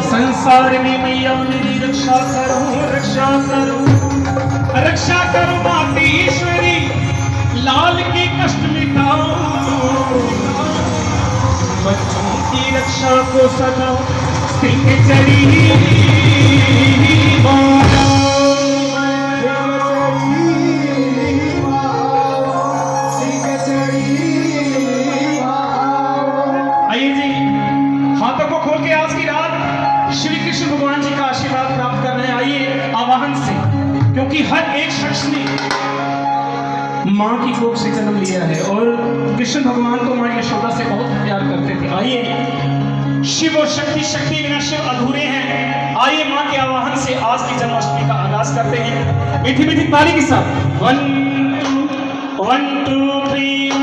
संसार में मैया मेरी रक्षा करो, रक्षा करो, रक्षा करो माते ईश्वरी, लाल के कष्ट मिटाओ, बच्चों की रक्षा को सदा सिंह चली क्योंकि हर एक शख्स ने माँ की कोख से जन्म लिया है और कृष्ण भगवान को माँ यशोदा से बहुत प्यार करते थे। आइए शिव और शक्ति, शक्ति बिना शिव अधूरे हैं। आइए माँ के आवाहन से आज की जन्माष्टमी का आगाज करते हैं मीठी मीठी ताली के साथ। 1 2 3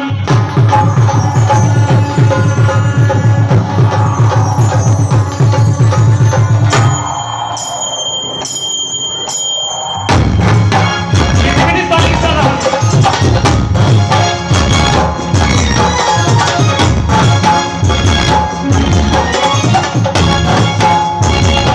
Thank you.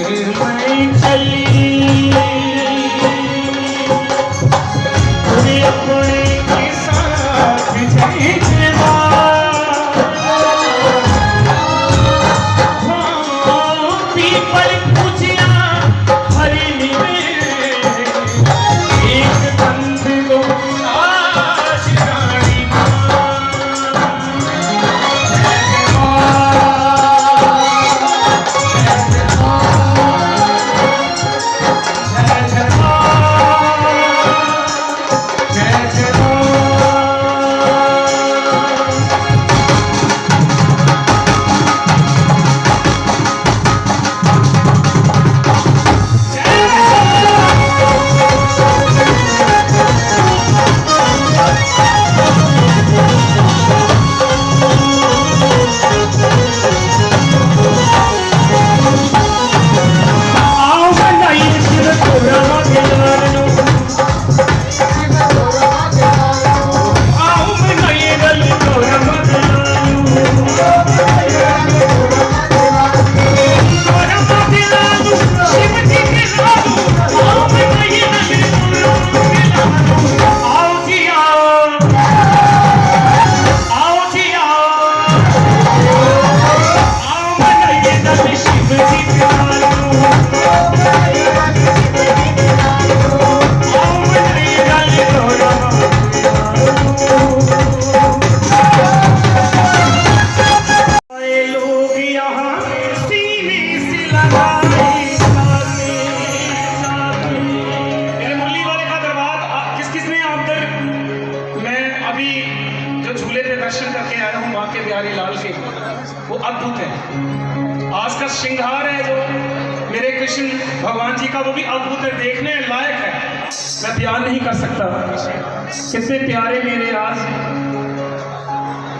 मैं चली पूरी अपने के साथ जय पीपल पूजिया हरी एक बंध को आज रानी वो अद्भुत है। आज का श्रृंगार है जो मेरे कृष्ण भगवान जी का, वो भी अद्भुत है, देखने लायक है। मैं बयान नहीं कर सकता कितने प्यारे मेरे आज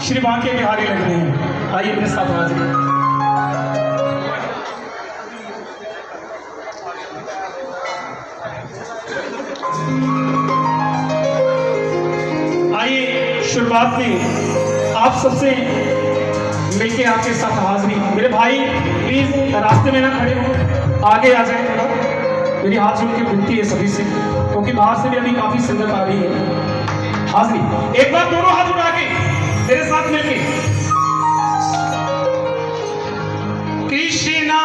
श्री बांके बिहारी लग रहे हैं। आइए मेरे साथ हाजिर। आइए शुरुआत में आप सबसे मिलके आपके साथ हाजिरी। मेरे भाई प्लीज रास्ते में ना खड़े हो, आगे आ जाए थोड़ा। मेरी हाथ जोड़ के विनती है सभी से, क्योंकि बाहर से भी अभी काफी संगत आ रही है। हाजिरी एक बार दोनों हाथ उठा के मेरे साथ मिलके कृष्णा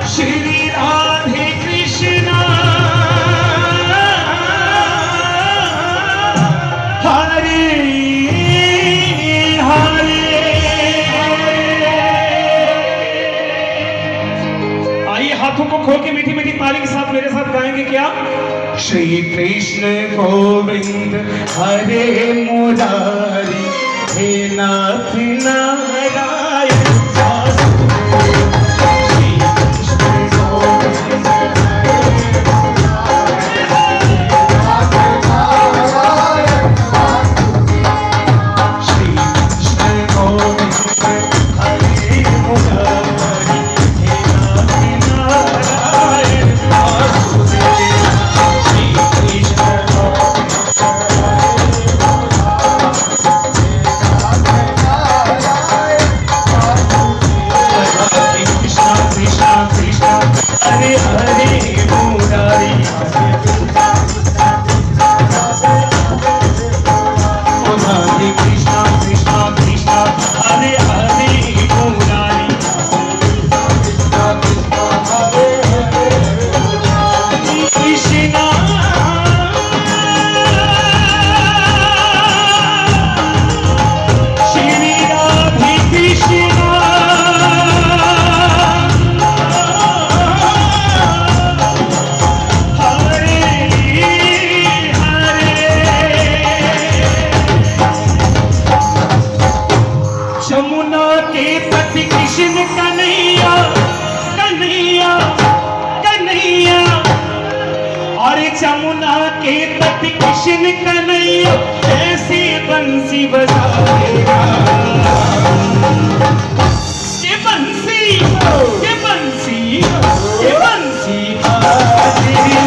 श्री राधे कृष्णा हाथों को खोल के मीठी मीठी ताली के साथ मेरे साथ गाएंगे क्या? श्री कृष्ण गोविंद हरे मुरारी हे नाथ नारायण जमुना के तट कृष्ण कन्हैया ऐसी बंसी बजाएगा। ये बंसी ये बंसी ये बंसी बाजेगी।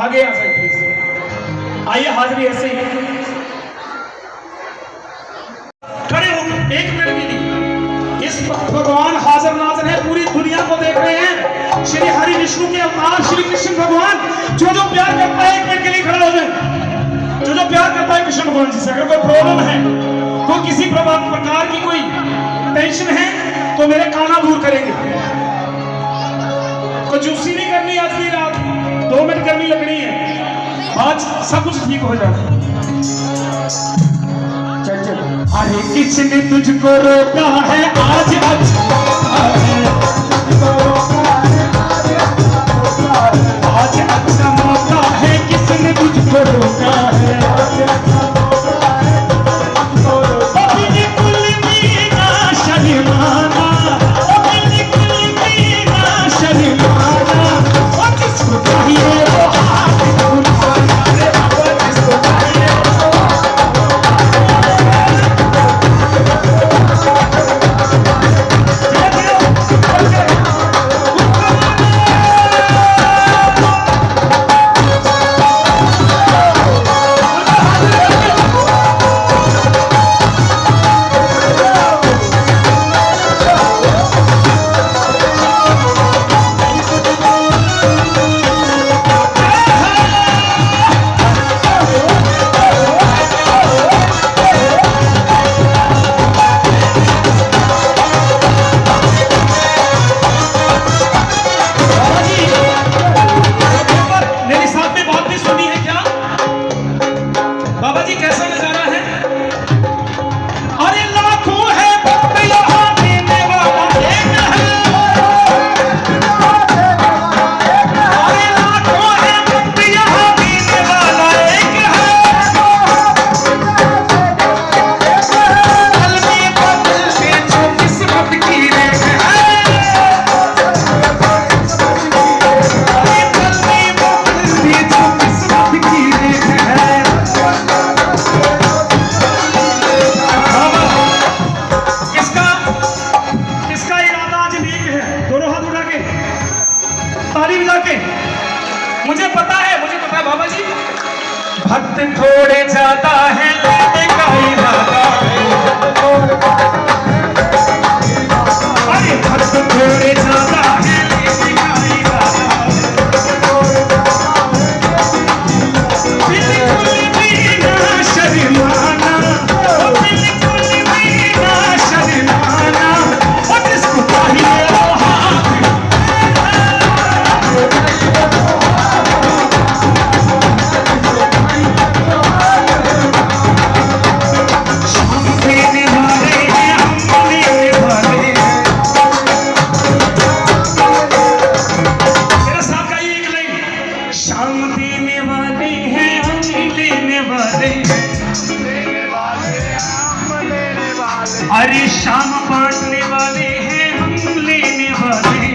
आगे आ जाए प्लीज। आइए हाजिरी ऐसे ही खड़े हो एक मिनट के लिए। इस वक्त भगवान हाजिर नाज़िर है, पूरी दुनिया को देख रहे हैं। श्री हरि विष्णु के अवतार श्री कृष्ण भगवान। जो जो प्यार करता है एक मिनट के लिए खड़ा हो जाए। जो जो प्यार करता है कृष्ण भगवान जी से, अगर कोई प्रॉब्लम है, तो किसी प्रकार की कोई टेंशन है, तो मेरे काना दूर करेंगे। कंजूसी नहीं करनी आज की रात, 2 मिनट गर्मी लगनी है, आज सब कुछ ठीक हो जाए। चल चल। अरे किसने तुझको रोका है आज आज अच्छा मौका है, किसने तुझको रोका है। मुझे पता है बाबा जी, भक्त थोड़े ज्यादा है, लेने का इरादा है। अरे भक्त थोड़े ज्यादा है, लेने का इरादा है। बिल्कुल भी ना शर्माना, बिल्कुल भी ना शर्माना, और जिसको चाहिए वो अरे शाम बांटने वाले हैं, हम लेने वाले हैं।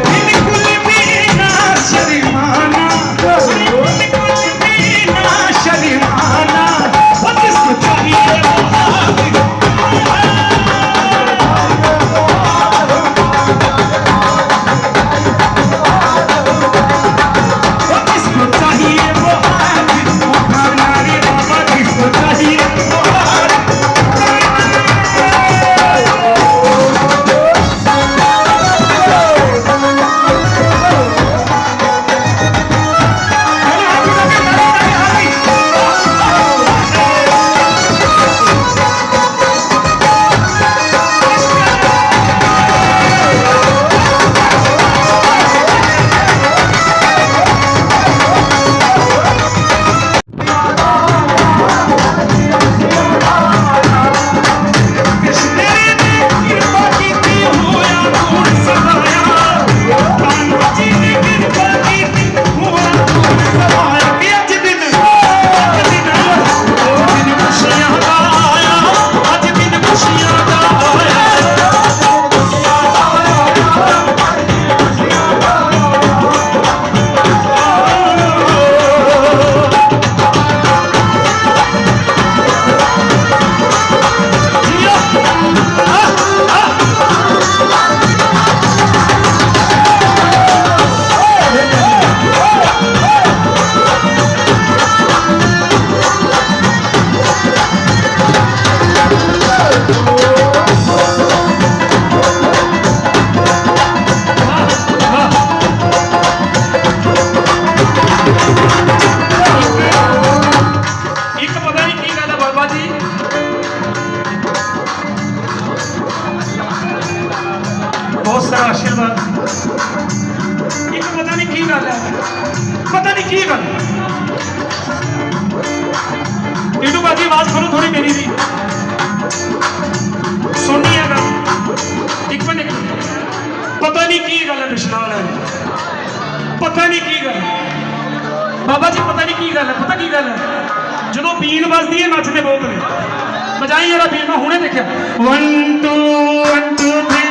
बिल्कुल भी ना शर्माना, बिल्कुल भी ना शर्माना, और जिसको चाहिए वो चाहिए वो की गल इडू बाजी आवाज खोलो थोड़ी मेरी भी सुननी है गल एक मिनट पता नहीं की गल है बिशनाल है पता नहीं की गल बाबा जी पता नहीं की गल है पता की गल है जो बीन बजती है नचते बहुत ने बजाई जरा बीन मैं हुणे देखा 1 2 1 2 3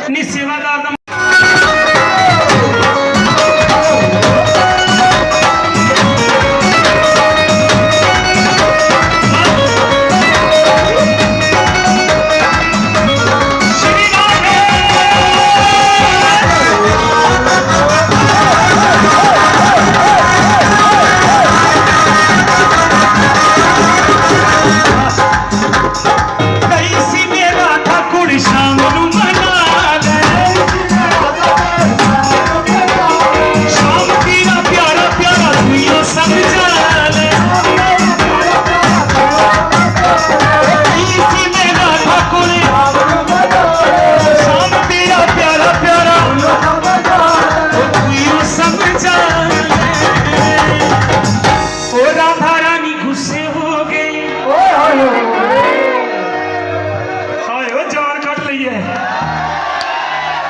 अपनी सेवादार का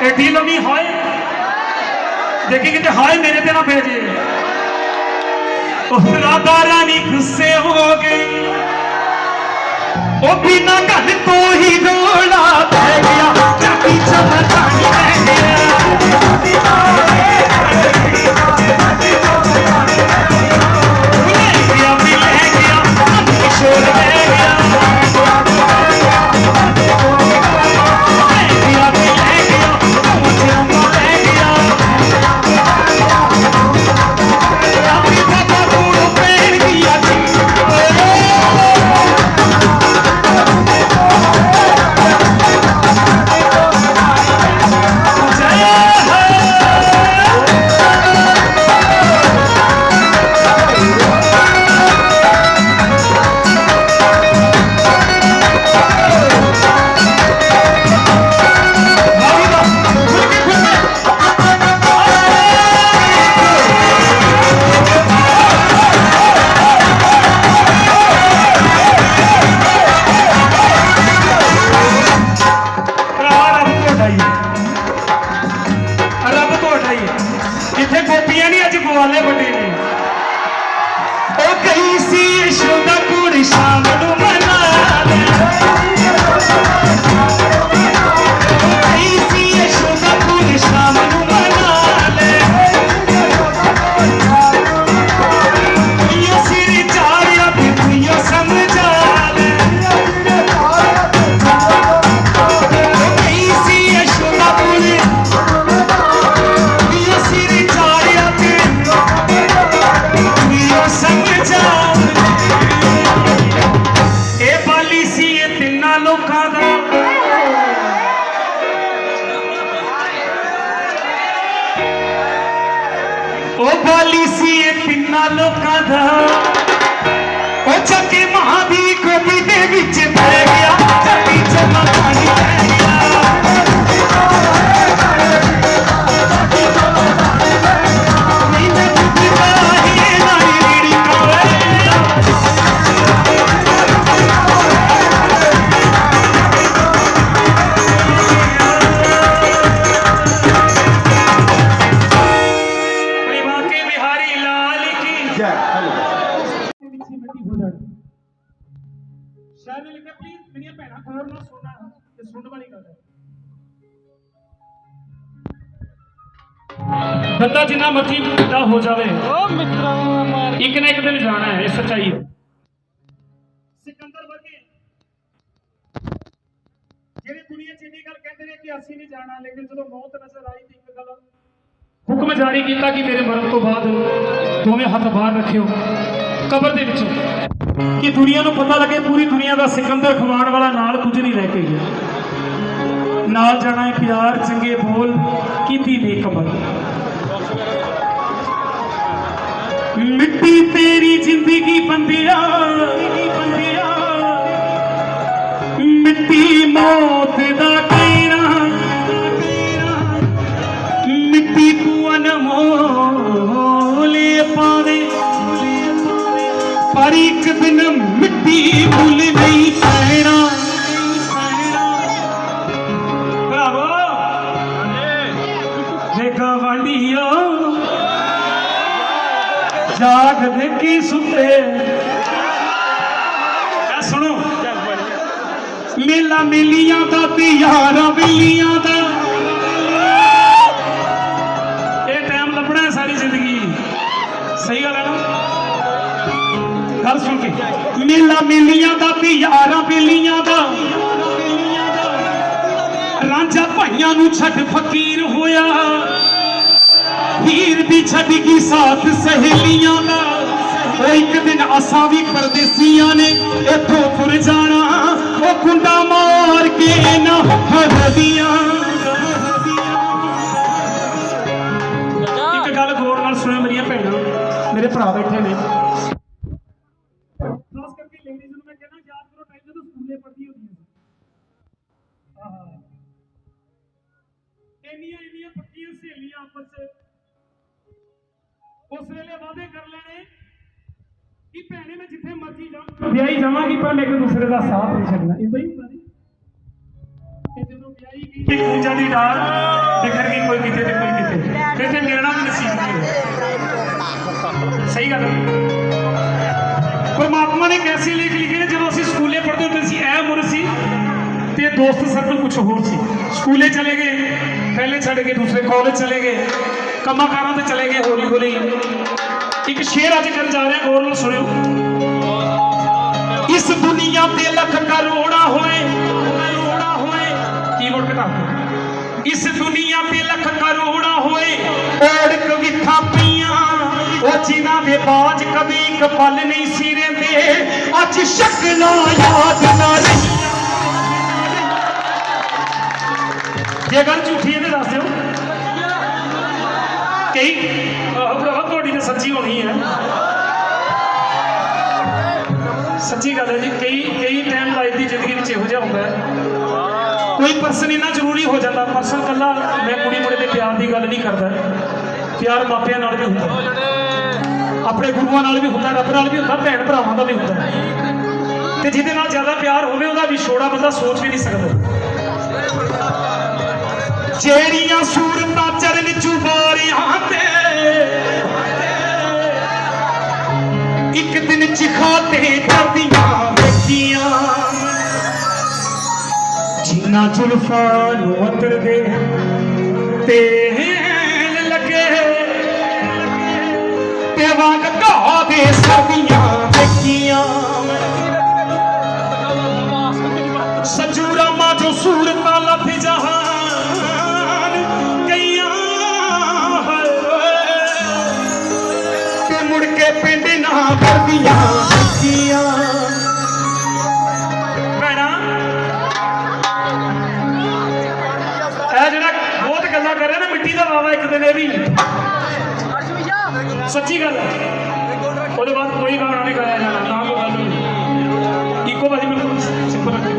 एडी लम्मी हाय देखी कि हाय मेरे ते ना भेजे राधा रानी गुस्से हो गई, ओ बिना गल तो ही रोला बह गया, चाबी चमकानी रह गया। बंदा जिन्ना मर्जी बुढ़ा हो जाए एक ना एक दिन जाना है, सच्चाई है। सिकंदर वर्गे जेडे दुनिया च इन्नी गल कहते हैं कि असि नहीं जाना, लेकिन जो मौत नजर आई थी एक गल हुक्म जारी किया कि मेरे मरण तो बाद दोवें हथ बाहर रखियो कबर दे विचों, कि दुनिया को पता लगे पूरी दुनिया का सिकंदर खवाण वाला नाल कुछ नहीं रह के गया। नाल जाना है प्यार चंगे बोल कीती नेक अमल। मिट्टी तेरी जिंदगी बंदिया, मिट्टी मौत दा कहना, मिट्टी तू अनमोल पावे, पर एक दिन मिट्टी भूल नहीं पैना। जाग देखी सुते सुनो मेला मेलियां दा ते यारा बेलियां दा ये टाइम लभना है सारी जिंदगी। सही गल है ना? गल सुन के मेला मेलियां दा ते यारा बेलियां दा रांझा भाइयां नू छड्ड फकीर होया, हीर दी छड्ड की साथ सहेलियां दा। एक दिन असा भी परदेसियां ने इथों तुर जाना, वो कुंडा मार के ना हरदियां। एक गल गौर नाल सुनो मेरिया भैणां, मेरे भरा बैठे ने, खास करके लेडीज नूं मैं कहना याद करो टाइम जदों स्कूले पढ़दी होंदी सी। इन्नियां इन्नियां पक्कियां सहेलियां आपस च उस वेले वादे कर लेने कि भैने मैं जिथे मर्जी जाऊं ब्याही जावांगी, पर एक दूसरे का साथ नहीं छड्डना। इदां ही होंदा नहीं कि जदों ब्याही गई एक दूजा दी डाल ते घर की कोई किते ते कोई किते, फिर ते मिलना भी नसीब नहीं। सही गल है। ਉਹਨਾਂ ਨੇ ਕੈਸੇ ਲੇਖ ਲਿਖੇ ਨੇ ਜਦੋਂ ਅਸੀਂ ਸਕੂਲੇ ਪੜ੍ਹਦੇ ਹੁੰਦੇ ਸੀ ਇਹ ਉਮਰ ਸੀ ਤੇ ਦੋਸਤ ਸਰਕਲ ਕੁਝ ਹੋਰ ਸੀ ਸਕੂਲੇ ਚਲੇ ਗਏ ਪਹਿਲੇ ਛੱਡ ਕੇ ਦੂਸਰੇ ਕਾਲਜ ਚਲੇ ਗਏ ਕੰਮਾਂ ਕਾਰਾਂ ਤੇ ਚਲੇ ਗਏ ਹੌਲੀ ਹੌਲੀ ਇੱਕ ਸ਼ੇਰ ਅੱਜ ਕਰਨ ਜਾ ਰਿਹਾ ਗੌਰ ਨਾਲ ਸੁਣਿਓ ਇਸ ਦੁਨੀਆ ਤੇ ਲੱਖ ਕਰੋੜਾ ਹੋਏ ਕੀਬੋਰਡ ਘਟਾ ਇਸ ਦੁਨੀਆ ਤੇ ਲੱਖ ਕਰੋੜਾ ਹੋਏ ਔੜ ਕਵਿੱਥਾਂ ਪਈਆਂ ਉਹ ਜਿਨ੍ਹਾਂ ਦੇ ਬਾਜ ਕਦੀ ਇੱਕ ਪਲ ਨਹੀਂ ਸੀ ਰਹਿੰਦੇ ਅੱਜ ਸ਼ਕਲਾਂ ਯਾਦ ਨਾ ਰਹੀਆਂ ਜੇ ਗੱਲ ਝੂਠੀ ਹੈ ਤੇ ਦੱਸ ਦਿਓ ਕਈ ਭਰਾਵਾ ਤੁਹਾਡੀ ਤਾਂ ਸੱਚੀ ਹੋਣੀ ਹੈ ਸੱਚੀ ਗੱਲ ਹੈ ਜੀ ਕਈ ਟਾਈਮ ਲਾਈਫ ਦੀ ਜ਼ਿੰਦਗੀ ਵਿੱਚ ਇਹੋ ਜਿਹਾ ਹੁੰਦਾ ਹੈ ਕੋਈ ਪਰਸਨ ਇੰਨਾ ਜ਼ਰੂਰੀ ਹੋ ਜਾਂਦਾ ਪਰਸਨ ਇਕੱਲਾ ਮੈਂ ਕੁੜੀ ਮੁੰਡੇ ਦੇ ਪਿਆਰ ਦੀ ਗੱਲ ਨਹੀਂ ਕਰਦਾ ਪਿਆਰ ਮਾਪਿਆਂ ਨਾਲ ਵੀ ਹੁੰਦਾ ਆਪਣੇ ਗੁਰੂਆਂ ਨਾਲ ਵੀ ਹੁੰਦਾ ਰੱਬ ਨਾਲ ਵੀ ਹੁੰਦਾ ਭੈਣ ਭਰਾਵਾਂ ਦਾ ਵੀ ਹੁੰਦਾ ਤੇ ਜਿਹਦੇ ਨਾਲ ਜ਼ਿਆਦਾ ਪਿਆਰ ਹੋਵੇ ਉਹਦਾ ਵਿਛੋੜਾ ਬੰਦਾ ਸੋਚ ਵੀ ਨਹੀਂ ਸਕਦਾ ਜਿਹੜੀਆਂ ਸੂਰਤਾਂ ਚਰਨ ਚੁਬਾਰਿਆਂ ਤੇ ਇੱਕ ਦਿਨ ਚਿਖਾਤੇ ਕਰਦੀਆਂ ਵੇਖੀਆਂ ਜਿੰਨਾ ਜ਼ੁਲਫਾਂ ਨੂੰ ਅਤਰ ਦੇ ਤੇਲ ਲੱਗੇ ਤੇ ਵਾਂਗ ਘਾਹ ਦੇ ਸਰਦੀਆਂ ਵੇਖੀਆਂ ਸੱਜੂ ਰਾਮਾ ਜੋ ਸੂਰਤਾਂ ਲੱਭ ਜਹਾਨ ਕਈਆਂ ਤੇ ਮੁੜ ਕੇ ਪਿੰਡ ਨਾ ਕਰਦੀਆਂ ਵੇਖੀਆਂ ਜਿਹੜਾ ਬਹੁਤ ਗੱਲਾਂ ਕਰ ਰਿਹਾ ਨਾ ਮਿੱਟੀ ਦਾ ਵਾਵਾ ਇੱਕ ਦਿਨ ਇਹ ਵੀ ਸੱਚੀ ਗੱਲ ਉਹਦੇ ਬਾਅਦ ਕੋਈ ਗਾਣਾ ਨਹੀਂ ਗਾਇਆ ਜਾਣਾ ਨਾ ਕੋਈ ਗੱਲ ਨਹੀਂ ਇੱਕੋ ਵਾਰੀ ਬਿਲਕੁਲ ਸਿੰਪਲ ਰੱਖੇ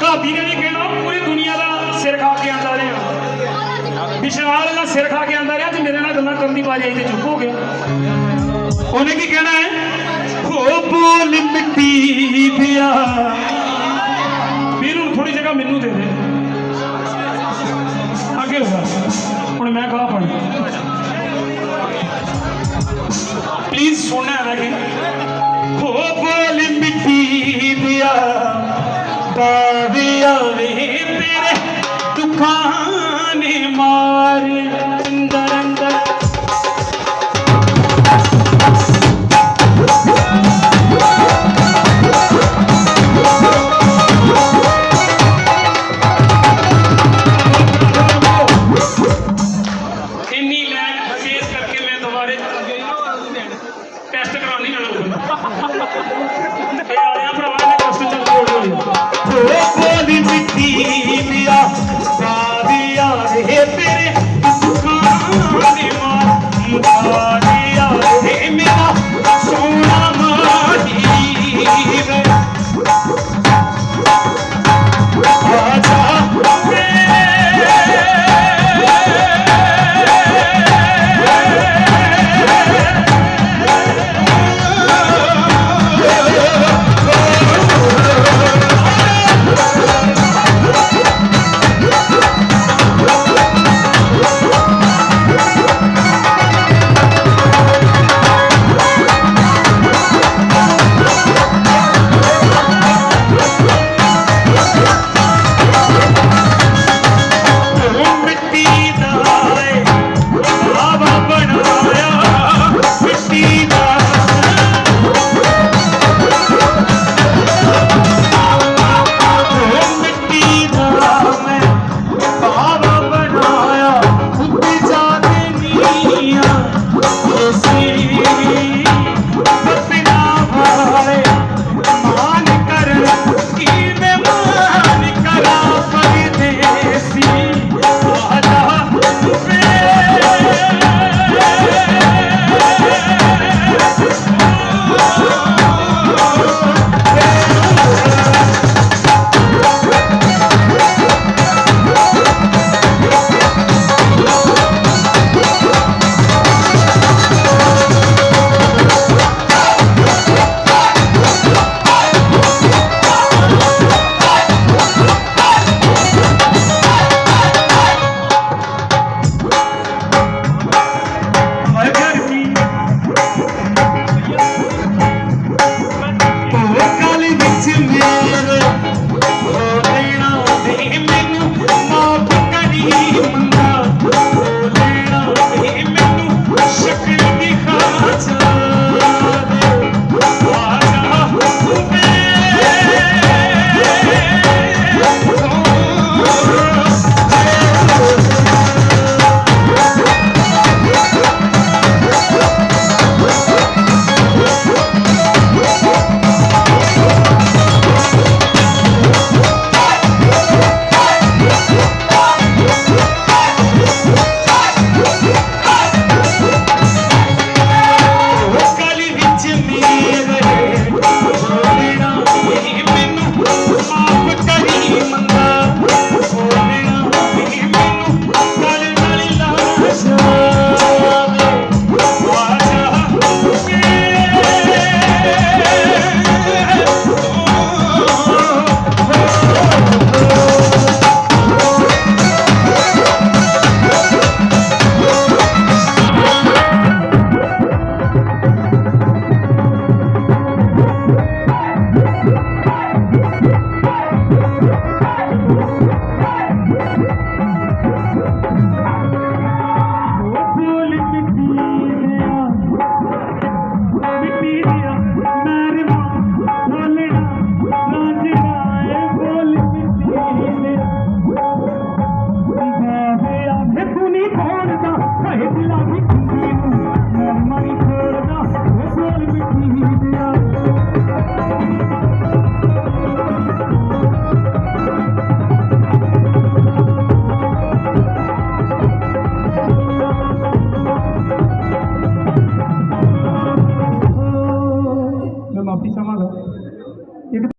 ਭਾਬੀ ਨੇ ਵੀ ਕਹਿਣਾ ਪੂਰੀ ਦੁਨੀਆ ਦਾ ਸਿਰ ਖਾ ਕੇ ਆਂਦਾ ਰਿਹਾ ਵਿਸ਼ਵਾਲ ਦਾ ਸਿਰ ਖਾ ਕੇ ਆਂਦਾ ਰਿਹਾ ਤੇ ਮੇਰੇ ਨਾਲ ਗੱਲਾਂ ਕਰਨ ਦੀ ਬਾਜੀ ਆਈ ਤੇ ਚੁੱਪ ਹੋ ਗਿਆ ਉਹਨੇ ਕੀ ਕਹਿਣਾ ਹੈ ਹੋ ਬੋਲ ਮਿੱਟੀ ਦਿਆ ਵੀਰੂ ਥੋੜੀ ਜਗ੍ਹਾ ਮੈਨੂੰ ਦੇ ਦੇ ਅੱਗੇ ਹੋਗਾ ਹੁਣ ਮੈਂ ਕਹਾ ਪਾਣੀ ਪਲੀਜ਼ ਸੁਣਨਾ ਹੈ ਕਿ ਹੋ ਬੋਲ ਮਿੱਟੀ ਦਿਆ ਬਾਵਿਆ ਵੇ ਤੇਰੇ ਦੁੱਖਾਂ ਨੇ ਮਾਰ ਅੰਦਰ ਅੰਦਰ ਟੈਸਟ ਕਰਾਉਣੀ ਨਾ